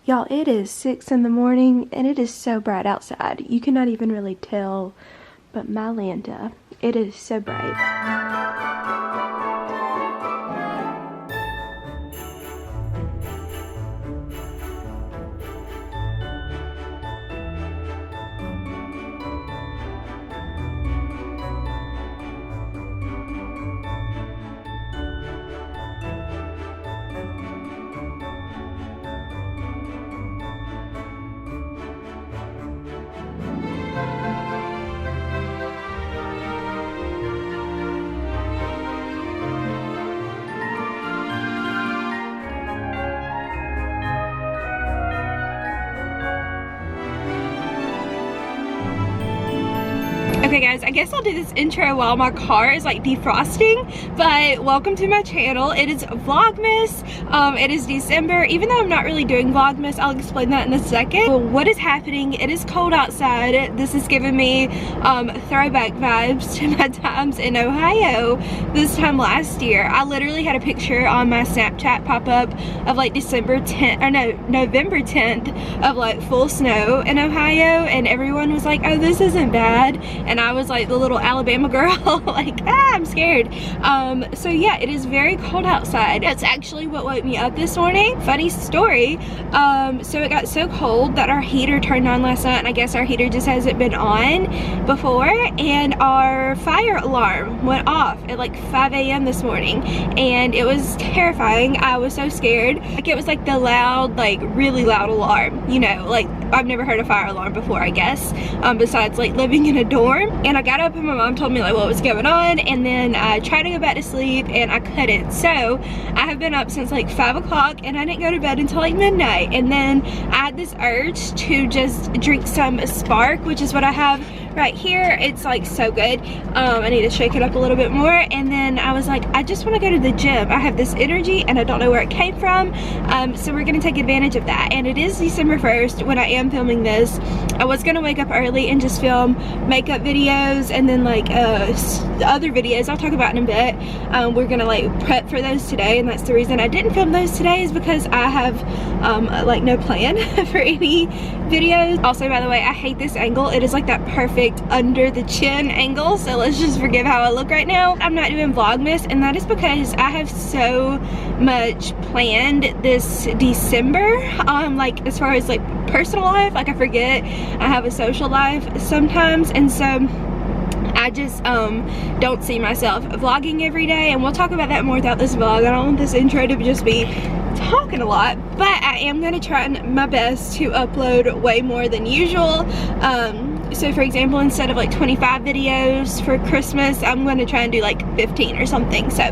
Y'all, it is 6 in the morning and it is so bright outside. You cannot even really tell, but my Lanta, it is so bright. Okay guys, I guess I'll do this intro while my car is like defrosting, but welcome to my channel. It is Vlogmas. It is December. Even though I'm not really doing Vlogmas, I'll explain that in a second. Well, what is happening? It is cold outside. This is giving me throwback vibes to my times in Ohio this time last year. I literally had a picture on my Snapchat pop up of like November 10th of like full snow in Ohio, and everyone was like, oh, this isn't bad. And I was like the little Alabama girl, like, I'm scared. So yeah, it is very cold outside. That's actually what woke me up this morning. Funny story. So it got so cold that our heater turned on last night, and I guess our heater just hasn't been on before, and our fire alarm went off at like 5 a.m. this morning, and it was terrifying. I was so scared. Like, it was like the loud, like really loud alarm, you know, like I've never heard a fire alarm before, I guess, besides like living in a dorm. And I got up and my mom told me like what was going on, and then I tried to go back to sleep and I couldn't. So I have been up since like 5 o'clock and I didn't go to bed until like midnight. And then I had this urge to just drink some Spark, which is what I have right here. It's like so good. I need to shake it up a little bit more. And then I was like, I just want to go to the gym. I have this energy and I don't know where it came from. So we're gonna take advantage of that. And it is December 1st when I am filming this. I was gonna wake up early and just film makeup videos and then like other videos I'll talk about in a bit. We're gonna like prep for those today, and that's the reason I didn't film those today, is because I have like no plan for any videos. Also, by the way, I hate this angle. It is like that perfect under the chin angle, so let's just forgive how I look right now. I'm not doing Vlogmas, and that is because I have so much planned this December, like as far as like personal life. Like, I forget I have a social life sometimes, and so I just don't see myself vlogging every day, and we'll talk about that more throughout this vlog. I don't want this intro to just be talking a lot, but I am going to try my best to upload way more than usual. So for example, instead of like 25 videos for Christmas, I'm going to try and do like 15 or something. So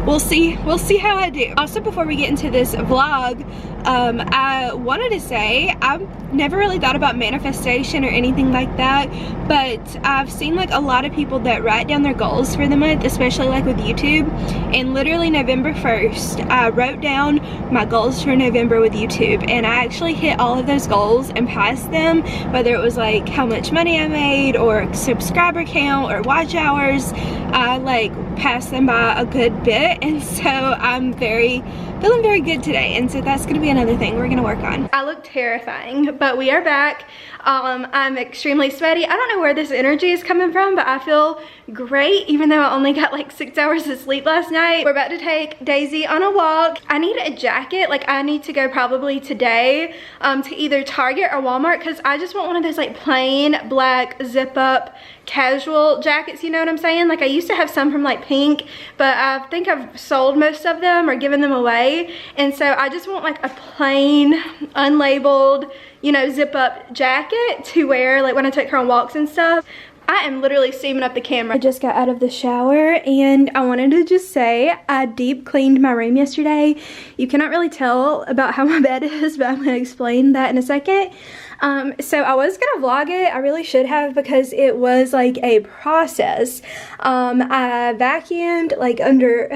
we'll see how I do. Also, before we get into this vlog, I wanted to say I've never really thought about manifestation or anything like that, but I've seen like a lot of people that write down their goals for the month, especially like with YouTube. And literally November 1st, I wrote down my goals for November with YouTube, and I actually hit all of those goals and passed them, whether it was like how much money I made or subscriber count or watch hours. I like passed them by a good bit, and so I'm feeling very good today, and so that's gonna be another thing we're gonna work on. I look terrifying, but we are back. I'm extremely sweaty. I don't know where this energy is coming from, but I feel great, even though I only got like 6 hours of sleep last night. We're about to take Daisy on a walk. I need a jacket. Like, I need to go probably today to either Target or Walmart, because I just want one of those like plain black zip up casual jackets, you know what I'm saying? Like, I used to have some from like Pink, but I think I've sold most of them or given them away, and so I just want like a plain, unlabeled, you know, zip up jacket to wear like when I take her on walks and stuff. I am literally steaming up the camera. I just got out of the shower, and I wanted to just say I deep cleaned my room yesterday. You cannot really tell about how my bed is, but I'm going to explain that in a second. So I was gonna vlog it. I really should have, because it was like a process. I vacuumed like under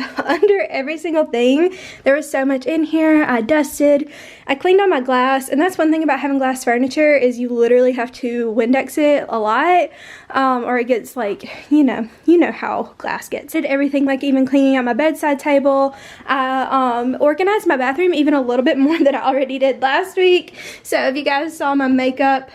every single thing. There was so much in here. I dusted, I cleaned all my glass, and that's one thing about having glass furniture, is you literally have to Windex it a lot. or it gets like, you know how glass gets. Did everything, like even cleaning out my bedside table. I organized my bathroom even a little bit more than I already did last week. So if you guys saw my makeup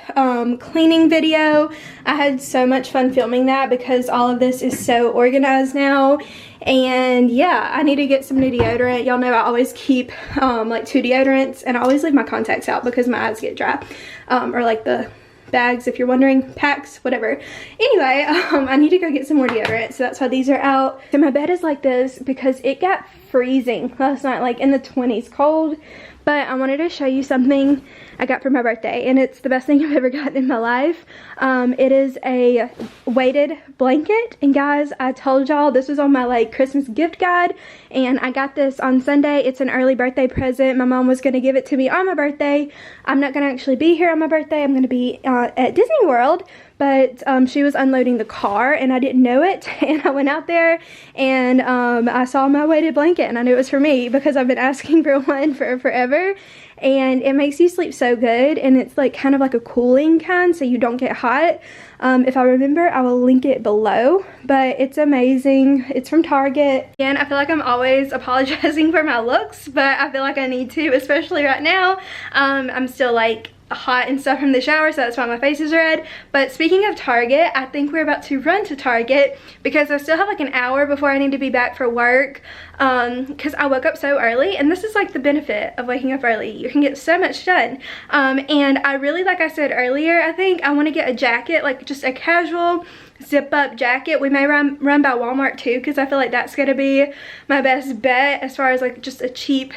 cleaning video, I had so much fun filming that because all of this is so organized now. And yeah, I need to get some new deodorant. Y'all know I always keep like 2 deodorants, and I always leave my contacts out because my eyes get dry, or like the bags, if you're wondering, packs, whatever. Anyway, I need to go get some more deodorant, so that's why these are out. So my bed is like this because it got freezing last night, like in the 20s cold. But I wanted to show you something I got for my birthday, and it's the best thing I've ever gotten in my life. It is a weighted blanket, and guys, I told y'all this was on my like Christmas gift guide, and I got this on Sunday. It's an early birthday present. My mom was gonna give it to me on my birthday. I'm not gonna actually be here on my birthday. I'm gonna be at Disney World, but she was unloading the car and I didn't know it, and I went out there and I saw my weighted blanket and I knew it was for me because I've been asking for one for forever. And it makes you sleep so good, and it's like kind of like a cooling kind, so you don't get hot. If I remember, I will link it below, but it's amazing. It's from Target. And I feel like I'm always apologizing for my looks, but I feel like I need to, especially right now. I'm still like hot and stuff from the shower, so that's why my face is red. But speaking of Target, I think we're about to run to Target because I still have like an hour before I need to be back for work, because I woke up so early, and this is like the benefit of waking up early. You can get so much done. And I really, like I said earlier, I think I want to get a jacket, like just a casual zip up jacket. We may run by Walmart too, because I feel like that's gonna be my best bet as far as like just a cheap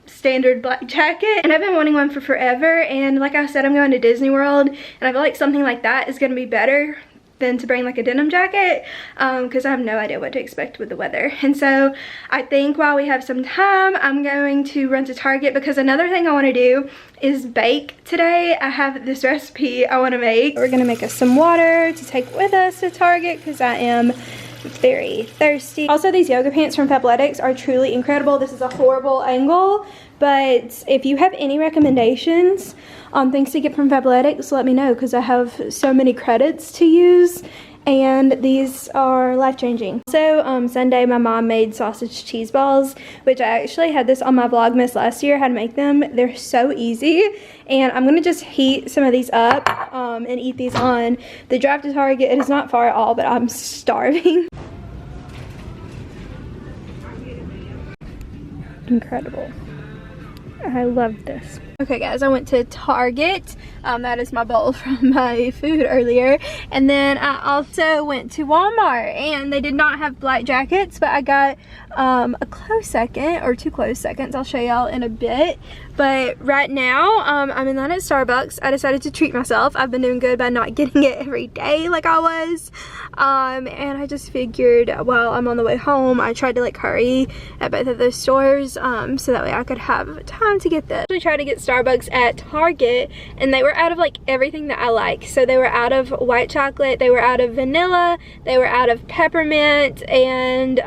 standard black jacket. And I've been wanting one for forever, and like I said, I'm going to Disney World, and I feel like something like that is gonna be better than to bring like a denim jacket, because I have no idea what to expect with the weather. And so I think while we have some time, I'm going to run to Target, because another thing I want to do is bake today. I have this recipe I want to make. We're gonna make us some water to take with us to Target because I am very thirsty. Also, these yoga pants from Fabletics are truly incredible. This is a horrible angle, but if you have any recommendations on things to get from Fabletics, let me know, because I have so many credits to use, and these are life-changing. So Sunday my mom made sausage cheese balls, which I actually had this on my Vlogmas last year, how to make them. They're so easy, and I'm gonna just heat some of these up and eat these on the drive to Target. It is not far at all, but I'm starving. Incredible. I love this. Okay guys, I went to Target. That is my bowl from my food earlier. And then I also went to Walmart, and they did not have black jackets, but I got a close second, or 2 close seconds. I'll show y'all in a bit. But right now, I'm in line at Starbucks. I decided to treat myself. I've been doing good by not getting it every day like I was. And I just figured while I'm on the way home, I tried to like hurry at both of those stores so that way I could have time to get this. I tried to get Starbucks at Target, and they were out of like everything that I like. So they were out of white chocolate, they were out of vanilla, they were out of peppermint, and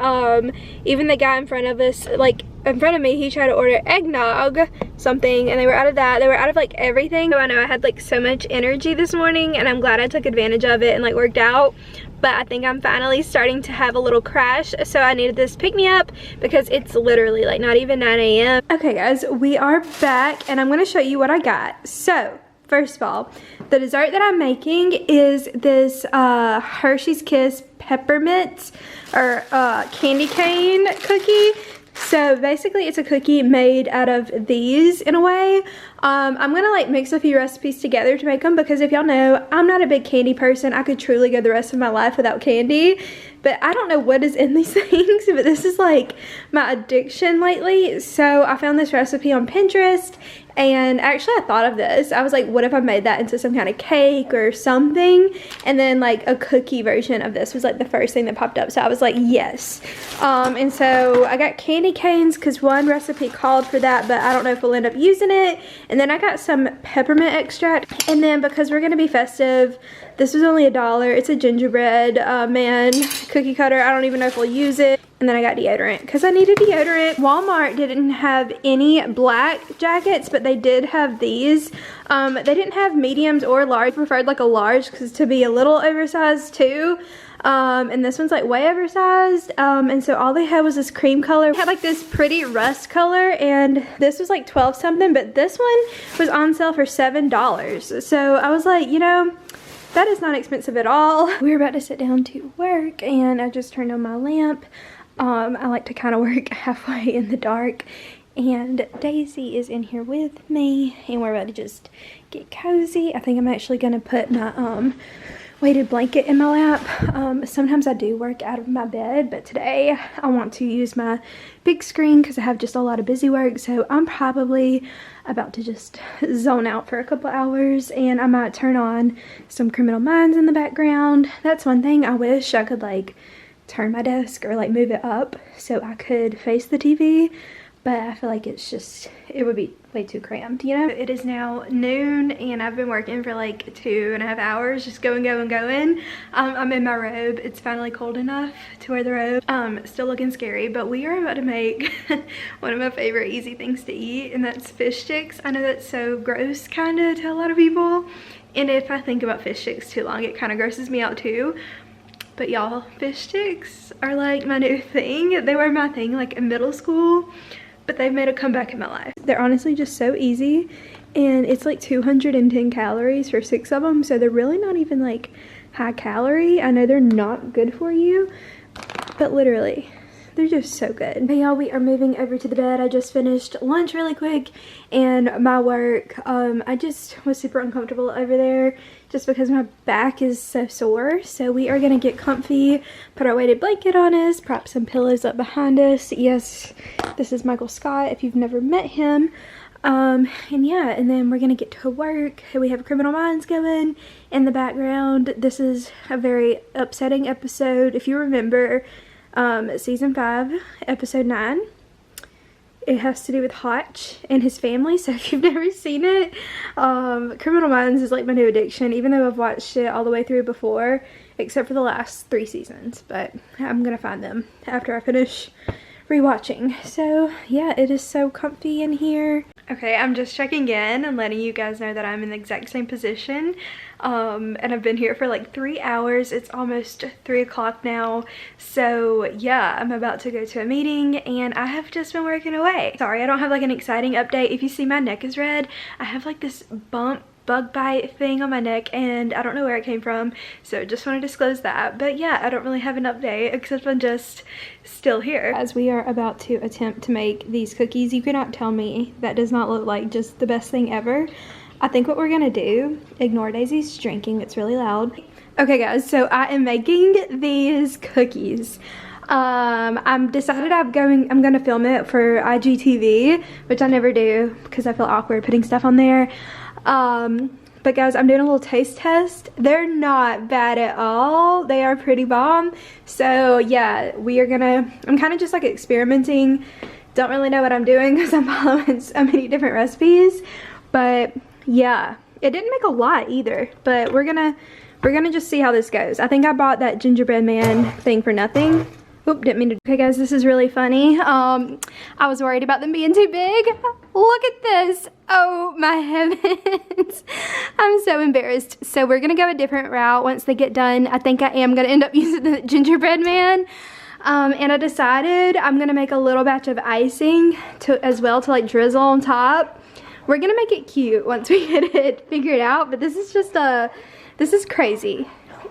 even the guy in front of us, like in front of me, he tried to order eggnog something, and they were out of that. They were out of like everything. So I know I had like so much energy this morning, and I'm glad I took advantage of it and like worked out. But I think I'm finally starting to have a little crash, so I needed this pick-me-up because it's literally like not even 9 a.m. Okay guys, we are back, and I'm gonna show you what I got. So first of all, the dessert that I'm making is this Hershey's Kiss peppermint or candy cane cookie. So basically it's a cookie made out of these in a way. I'm gonna like mix a few recipes together to make them, because if y'all know, I'm not a big candy person. I could truly go the rest of my life without candy, but I don't know what is in these things, but this is like my addiction lately. So I found this recipe on Pinterest, and actually I thought of this. I was like, what if I made that into some kind of cake or something? And then like a cookie version of this was like the first thing that popped up. So I was like, yes. And so I got candy canes because one recipe called for that, but I don't know if we'll end up using it. And then I got some peppermint extract. And then because we're gonna be festive, this was only $1. It's a gingerbread man cookie cutter. I don't even know if we'll use it. And then I got deodorant because I needed deodorant. Walmart didn't have any black jackets, but they did have these. They didn't have mediums or large. I preferred like a large because to be a little oversized too. And this one's like way oversized. And so all they had was this cream color. It had like this pretty rust color, and this was like 12 something, but this one was on sale for $7. So I was like, you know, that is not expensive at all. We're about to sit down to work, and I just turned on my lamp. I like to kind of work halfway in the dark, and Daisy is in here with me, and we're about to just get cozy. I think I'm actually gonna put my weighted blanket in my lap. Sometimes I do work out of my bed, but today I want to use my big screen because I have just a lot of busy work, so I'm probably about to just zone out for a couple hours, and I might turn on some Criminal Minds in the background. That's one thing I wish I could like turn my desk or like move it up so I could face the TV, but I feel like it's just, it would be way too cramped, you know? It is now noon, and I've been working for like 2.5 hours, just going. I'm in my robe. It's finally cold enough to wear the robe. Still looking scary, but we are about to make one of my favorite easy things to eat, and that's fish sticks. I know that's so gross kind of to a lot of people, and if I think about fish sticks too long, it kind of grosses me out too. But y'all, fish sticks are like my new thing. They were my thing like in middle school, but they've made a comeback in my life. They're honestly just so easy, and it's like 210 calories for 6 of them, so they're really not even like high calorie. I know they're not good for you, but literally, they're just so good. But y'all, we are moving over to the bed. I just finished lunch really quick and my work. I just was super uncomfortable over there just because my back is so sore. So we are gonna get comfy, put our weighted blanket on us, prop some pillows up behind us. Yes, this is Michael Scott if you've never met him. And yeah, and then we're gonna get to work. We have Criminal Minds going in the background. This is a very upsetting episode. If you remember, season 5 episode 9, it has to do with Hotch and his family. So if you've never seen it, Criminal Minds is like my new addiction, even though I've watched it all the way through before, except for the last 3 seasons, but I'm gonna find them after I finish rewatching. So yeah, it is so comfy in here. Okay, I'm just checking in and letting you guys know that I'm in the exact same position, and I've been here for like 3 hours. It's almost 3 o'clock now, so yeah, I'm about to go to a meeting, and I have just been working away. Sorry, I don't have like an exciting update. If you see my neck is red, I have like this bug bite thing on my neck, and I don't know where it came from, so just want to disclose that. But yeah, I don't really have an update except I'm just still here. As we are about to attempt to make these cookies, you cannot tell me that does not look like just the best thing ever. I think what we're gonna do, ignore Daisy's drinking, it's really loud. Okay guys, so I am making these cookies. I'm decided I'm gonna film it for IGTV, which I never do because I feel awkward putting stuff on there. But guys, I'm doing a little taste test. They're not bad at all. They are pretty bomb. So yeah, I'm kind of just like experimenting. Don't really know what I'm doing because I'm following so many different recipes. But yeah, it didn't make a lot either, but we're gonna just see how this goes. I think I bought that gingerbread man thing for nothing. Oop, didn't mean to. Okay guys, this is really funny. I was worried about them being too big. Look at this. Oh my heavens. I'm so embarrassed. So we're gonna go a different route once they get done. I think I am gonna end up using the gingerbread man. And I decided I'm gonna make a little batch of icing as well to like drizzle on top. We're gonna make it cute once we get it figured out, but this is just this is crazy.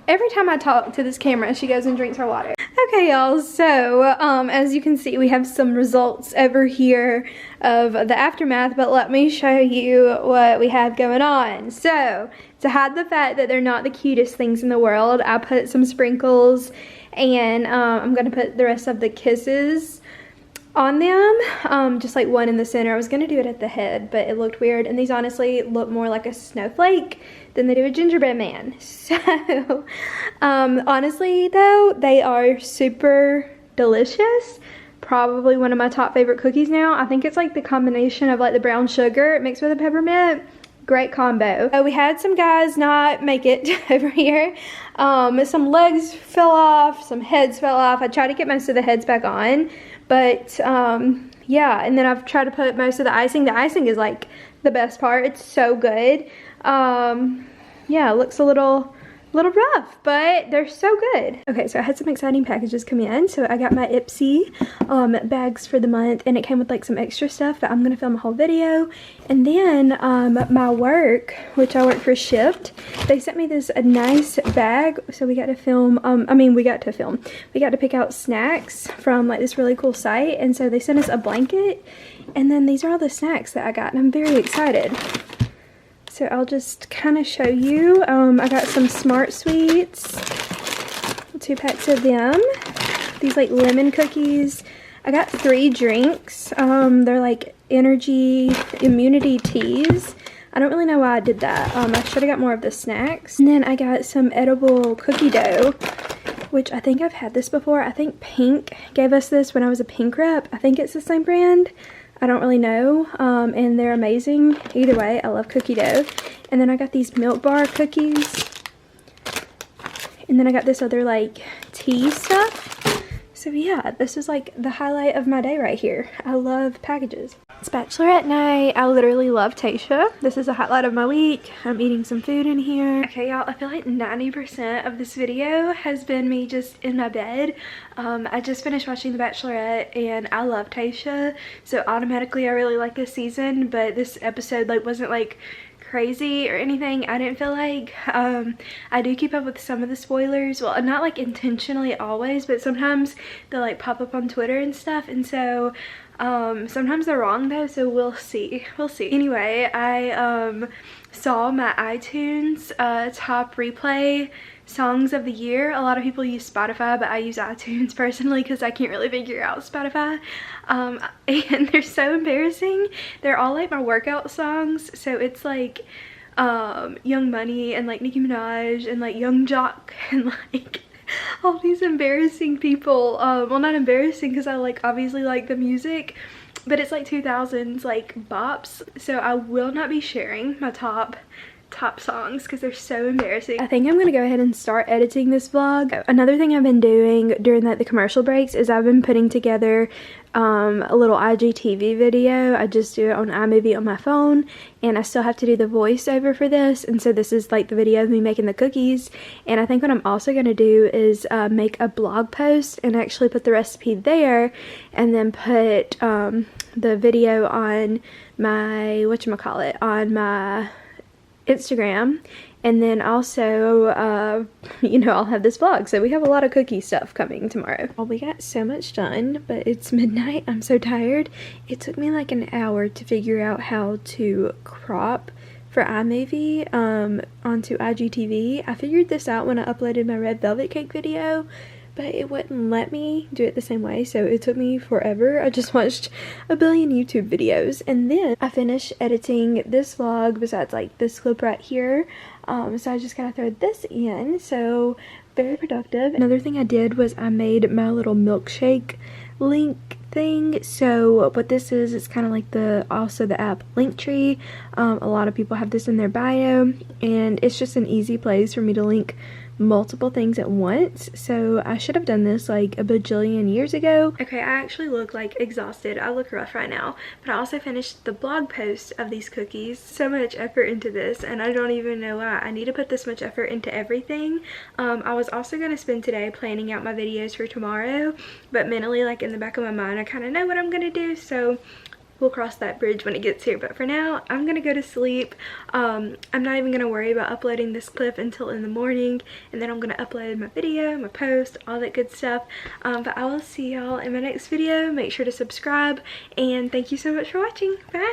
Every time I talk to this camera, she goes and drinks her water. Okay, y'all, so as you can see, we have some results over here of the aftermath, but let me show you what we have going on. So, to hide the fact that they're not the cutest things in the world, I put some sprinkles, and I'm gonna put the rest of the kisses on them, just like one in the center. I was gonna do it at the head, but it looked weird, and these honestly look more like a snowflake than they do a gingerbread man. So honestly though, they are super delicious, probably one of my top favorite cookies now. I think it's like the combination of like the brown sugar mixed with the peppermint. Great combo. We had some guys not make it over here. Some legs fell off, some heads fell off. I tried to get most of the heads back on, but yeah, and then I've tried to put most of the icing. The icing is like the best part. It's so good. Yeah, it looks a little rough, but they're so good. Okay, so I had some exciting packages come in. So I got my Ipsy bags for the month, and it came with like some extra stuff that I'm gonna film a whole video. And then my work, which I work for, shipped. They sent me this nice bag, so we got to film. We got to pick out snacks from like this really cool site, and so they sent us a blanket, and then these are all the snacks that I got, and I'm very excited. So I'll just kind of show you. I got some Smart Sweets, 2 packs of them. These like lemon cookies. I got 3 drinks. They're like energy immunity teas. I don't really know why I did that. I should have got more of the snacks. And then I got some edible cookie dough, which I think I've had this before. I think Pink gave us this when I was a Pink rep. I think it's the same brand. I don't really know, and they're amazing. Either way, I love cookie dough. And then I got these Milk Bar cookies. And then I got this other like tea stuff. So yeah, this is like the highlight of my day right here. I love packages. It's bachelorette night. I literally love Tasha. This is a highlight of my week. I'm eating some food in here. Okay, y'all, I feel like 90% of this video has been me just in my bed. I just finished watching The Bachelorette, and I love Tasha, so automatically I really like this season, but this episode like wasn't like crazy or anything. I didn't feel like I do keep up with some of the spoilers. Well, not like intentionally always, but sometimes they'll like pop up on Twitter and stuff, and so sometimes they're wrong though, so we'll see. Anyway, I saw my iTunes top replay songs of the year. A lot of people use Spotify, but I use iTunes personally because I can't really figure out Spotify. And they're so embarrassing. They're all like my workout songs, so it's like Young Money and like Nicki Minaj and like Young Jock and like all these embarrassing people. Well, not embarrassing because I like obviously like the music, but it's like 2000s like bops, so I will not be sharing my top songs because they're so embarrassing. I think I'm gonna go ahead and start editing this vlog. Another thing I've been doing during like the commercial breaks is I've been putting together a little IGTV video. I just do it on iMovie on my phone, and I still have to do the voiceover for this, and so this is like the video of me making the cookies. And I think what I'm also gonna do is make a blog post and actually put the recipe there, and then put the video on my on my Instagram, and then also you know, I'll have this vlog. So we have a lot of cookie stuff coming tomorrow. Well, we got so much done, but it's midnight. I'm so tired. It took me like an hour to figure out how to crop for iMovie onto IGTV. I figured this out when I uploaded my red velvet cake video, but it wouldn't let me do it the same way, so it took me forever. I just watched a billion YouTube videos, and then I finished editing this vlog besides like this clip right here. So I just gotta throw this in, so very productive. Another thing I did was I made my little milkshake link thing. So what this is, it's kind of like the app Linktree. A lot of people have this in their bio, and it's just an easy place for me to link multiple things at once. So I should have done this like a bajillion years ago. Okay, I actually look like exhausted. I look rough right now, but I also finished the blog post of these cookies. So much effort into this, and I don't even know why. I need to put this much effort into everything. I was also going to spend today planning out my videos for tomorrow, but mentally, like in the back of my mind, I kind of know what I'm going to do, so we'll cross that bridge when it gets here. But for now, I'm gonna go to sleep. I'm not even gonna worry about uploading this clip until in the morning, and then I'm gonna upload my video, my post, all that good stuff. But I will see y'all in my next video. Make sure to subscribe, and thank you so much for watching. Bye.